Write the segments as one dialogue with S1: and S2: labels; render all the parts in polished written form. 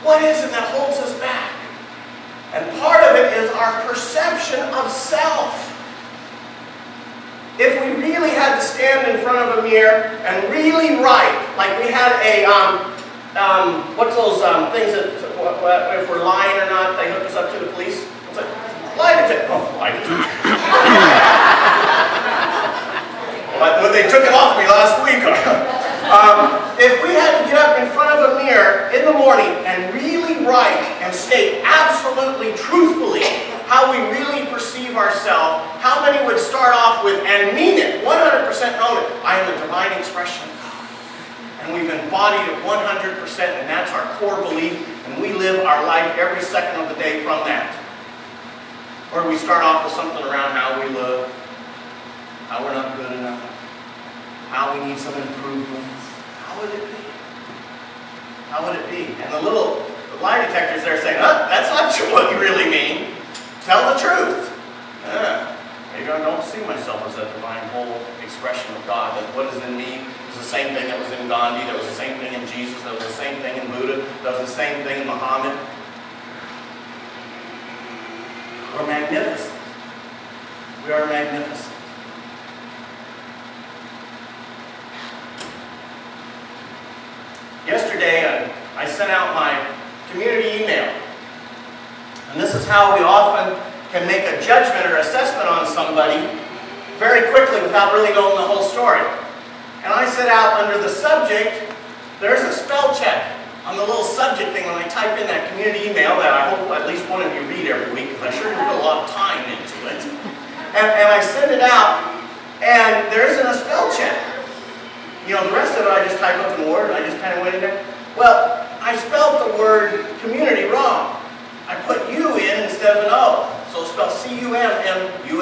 S1: What is it that holds us back? And part of it is our perception of self. If we really had to stand in front of a mirror and really write, like we had a, what's those things that, if we're lying or not, they hook us up to the police? What's it? Lie detector. Oh, lie detector. Well, they took it off me last week. If we had to get up in front of a mirror in the morning and really write and state absolutely truthfully how we really perceive ourselves, how many would start off with and mean it, 100% own it? I am a divine expression of God. And we've embodied it 100%, and that's our core belief, and we live our life every second of the day from that. Or do we start off with something around how we look, how we're not good enough, how we need some improvements? How would it be? How would it be? And the little lie detectors there saying, oh, that's not what you really mean. Tell the truth. Maybe I don't see myself as a divine whole expression of God. That what is in me is the same thing that was in Gandhi, that was the same thing in Jesus, that was the same thing in Buddha, that was the same thing in Muhammad. We're magnificent. We are magnificent. Yesterday, I sent out my community email. And this is how we often can make a judgment or assessment on somebody very quickly without really knowing the whole story. And I set out under the subject, there's a spell check on the little subject thing when I type in that community email that I hope at least one of you read every week, because I sure do put a lot of time into it. And I send it out, and there isn't a spell check. You know, the rest of it I just type up in Word, I just kind of went in there. Well, I spelled the word community wrong. I put U in instead of an O. So it's spelled C-U-M-M-U-N-I-T-Y.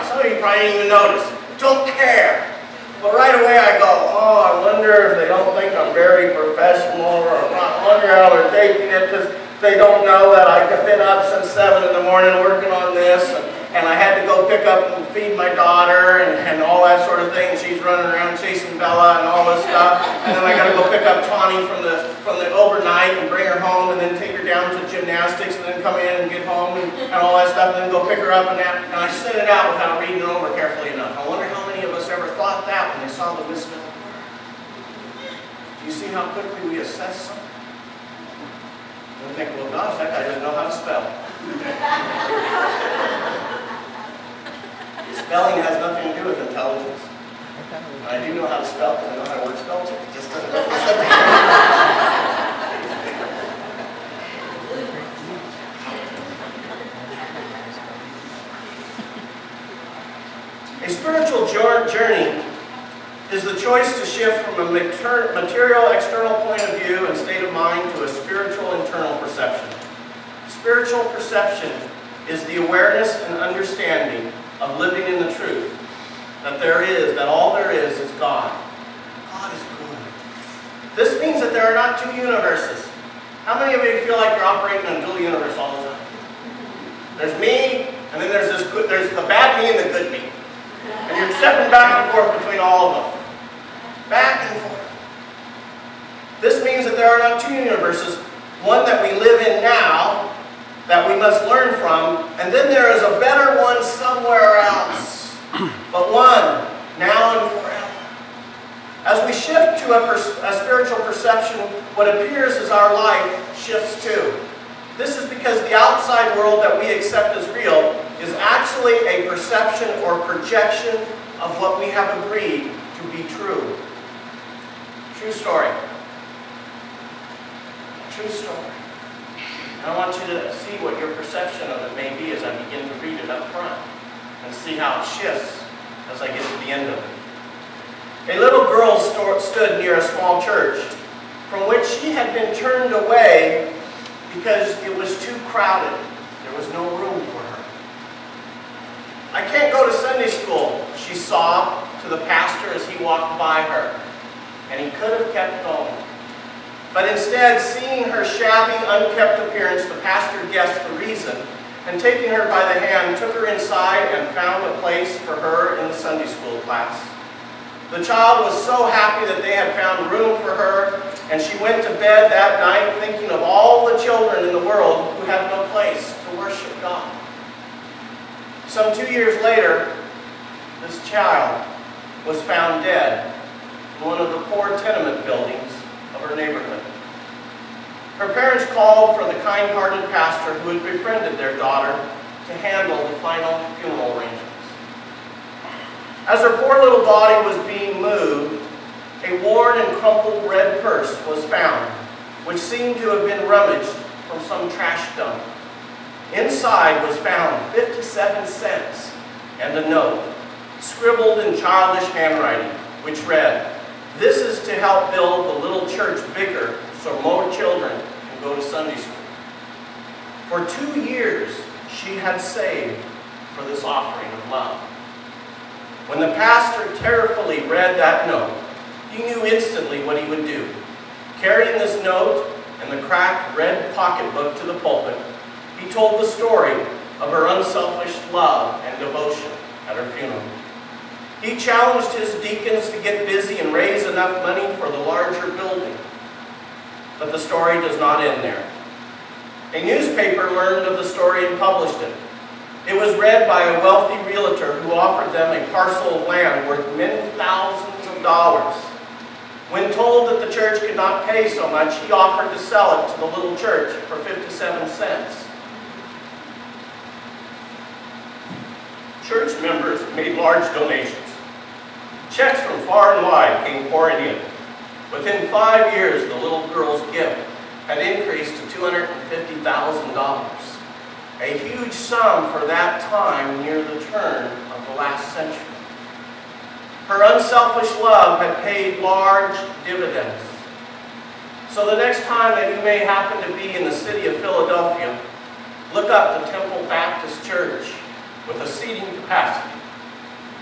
S1: Some of you probably didn't even notice. Don't care. But right away I go, oh, I wonder if they don't think I'm very professional, or I wonder how they're taking it because they don't know that I've been up since 7 in the morning working on this. And I had to go pick up and feed my daughter and all that sort of thing. She's running around chasing Bella and all this stuff. And then I got to go pick up Tawny from the overnight and bring her home and then take her down to gymnastics and then come in and get home and all that stuff and then go pick her up and that. And I sent it out without reading it over carefully enough. I wonder how many of us ever thought that when they saw the misspelled word. Do you see how quickly we assess something? And think, well, gosh, that guy doesn't know how to spell. Spelling has nothing to do with intelligence. And I do know how to spell because I know how to word spell check. It just doesn't know A spiritual journey is the choice to shift from a material external point of view and state of mind to a spiritual internal perception. Spiritual perception is the awareness and understanding of living in the truth that all there is God. God is good. This means that there are not two universes. How many of you feel like you're operating in a dual universe all the time? There's me, and then there's the bad me and the good me. And you're stepping back and forth between all of them. Back and forth. This means that there are not two universes. One that we live in now, that we must learn from, and then there is a better one somewhere else. But one, now and forever. As we shift to a spiritual perception, what appears as our life shifts too. This is because the outside world that we accept as real is actually a perception or projection of what we have agreed to be true. True story. True story. I want you to see what your perception of it may be as I begin to read it up front and see how it shifts as I get to the end of it. A little girl stood near a small church from which she had been turned away because it was too crowded. There was no room for her. I can't go to Sunday school, she sobbed to the pastor as he walked by her. And he could have kept going. But instead, seeing her shabby, unkept appearance, the pastor guessed the reason, and taking her by the hand, took her inside and found a place for her in the Sunday school class. The child was so happy that they had found room for her, and she went to bed that night thinking of all the children in the world who had no place to worship God. Some 2 years later, this child was found dead in one of the poor tenement buildings of her neighborhood. Her parents called for the kind-hearted pastor who had befriended their daughter to handle the final funeral arrangements. As her poor little body was being moved, a worn and crumpled red purse was found, which seemed to have been rummaged from some trash dump. Inside was found 57 cents and a note, scribbled in childish handwriting, which read, "This is to help build the little church bigger so more children can go to Sunday school." For 2 years, she had saved for this offering of love. When the pastor tearfully read that note, he knew instantly what he would do. Carrying this note and the cracked red pocketbook to the pulpit, he told the story of her unselfish love and devotion at her funeral. He challenged his deacons to get busy and raise enough money for the larger building. But the story does not end there. A newspaper learned of the story and published it. It was read by a wealthy realtor who offered them a parcel of land worth many thousands of dollars. When told that the church could not pay so much, he offered to sell it to the little church for 57 cents. Church members made large donations. Checks from far and wide came pouring in. Within 5 years, the little girl's gift had increased to $250,000. A huge sum for that time near the turn of the last century. Her unselfish love had paid large dividends. So the next time that you may happen to be in the city of Philadelphia, look up the Temple Baptist Church with a seating capacity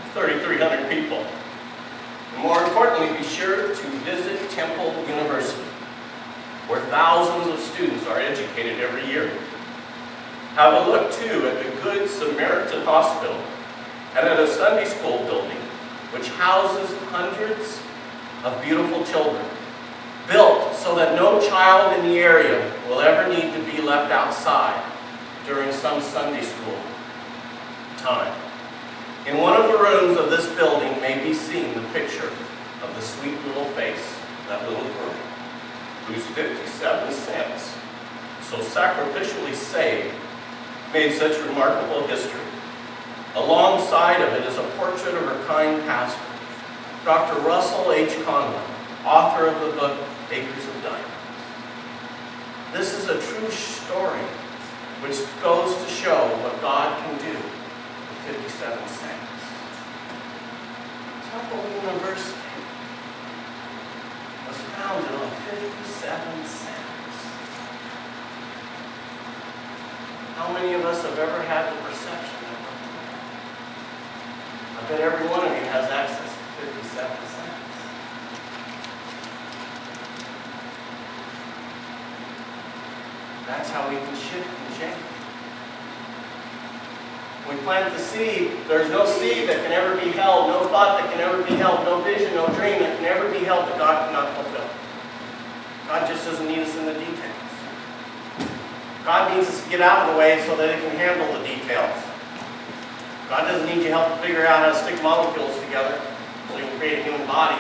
S1: of 3,300 people. And more importantly, be sure to visit Temple University, where thousands of students are educated every year. Have a look, too, at the Good Samaritan Hospital and at a Sunday school building which houses hundreds of beautiful children, built so that no child in the area will ever need to be left outside during some Sunday school time. In one of the rooms of this building may be seen the picture of the sweet little face of that little girl, whose 57 cents, so sacrificially saved, made such remarkable history. Alongside of it is a portrait of her kind pastor, Dr. Russell H. Conway, author of the book Acres of Diamonds. This is a true story which goes to show what God can do with 57 cents. Temple University was founded on 57 cents. How many of us have ever had the perception of it? I bet every one of you has access to 57 cents. That's how we can shift and change. When we plant the seed, there's no seed that can ever be held, no thought that can ever be held, no vision, no dream that can ever be held that God cannot fulfill. God just doesn't need us in the details. God needs us to get out of the way so that it can handle the details. God doesn't need your help to figure out how to stick molecules together so you can create a human body.